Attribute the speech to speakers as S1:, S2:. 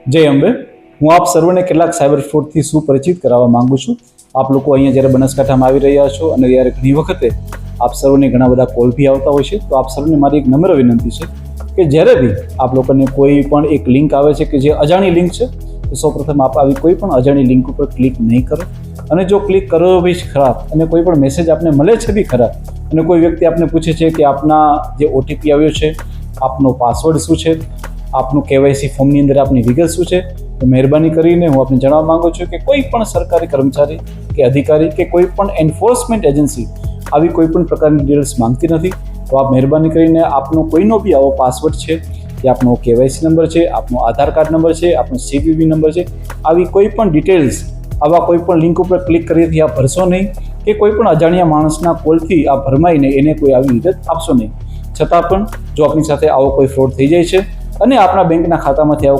S1: જય અંબે. હું આપ સર્વને કેટલાક સાયબર ફ્રોડથી સુપરિચિત કરાવવા માંગુ છું. આપ લોકો અહીંયા જ્યારે બનાસકાંઠામાં આવી રહ્યા છો અને જ્યારે ઘણી વખતે આપ સર્વને ઘણા બધા કોલ બી આવતા હોય છે, તો આપ સર્વને મારી એક નમ્ર વિનંતી છે કે જ્યારે બી આપ લોકોને કોઈ પણ એક લિંક આવે છે કે જે અજાણી લિંક છે, તો સૌપ્રથમ આપ આવી કોઈ પણ અજાણી લિંક ઉપર ક્લિક નહીં કરો. અને જો ક્લિક કરો બી ખરાબ અને કોઈ પણ મેસેજ આપને મળે છે બી ખરાબ, અને કોઈ વ્યક્તિ આપને પૂછે છે કે આપના જે ઓટીપી આવ્યો છે, આપનો પાસવર્ડ શું છે, આપનું કેવાયસી ફોર્મની અંદર આપની વિગત શું છે, તો મહેરબાની કરીને હું આપને જણાવવા માંગુ છું કે કોઈ પણ સરકારી કર્મચારી કે અધિકારી કે કોઈ પણ એન્ફોર્સમેન્ટ એજન્સી આવી કોઈ પણ પ્રકારની ડિટેલ્સ માંગતી નથી. તો આપ મહેરબાની કરીને આપનો કોઈનો બી આવો પાસવર્ડ છે કે આપનો કેવાયસી નંબર છે, આપનો આધાર કાર્ડ નંબર છે, આપનો સીવીવી નંબર છે, આવી કોઈ પણ ડિટેલ્સ આવા કોઈ પણ લિંક ઉપર ક્લિક કરીએથી આપ ભરશો નહીં, કે કોઈ પણ અજાણ્યા માણસના કોલથી આપ ભરમાઈને એને કોઈ આવી વિગત આપશો નહીં. છતાં પણ જો આપની સાથે આવો કોઈ ફ્રોડ થઈ જાય છે અને આપણા બેંકના ખાતામાંથી આવો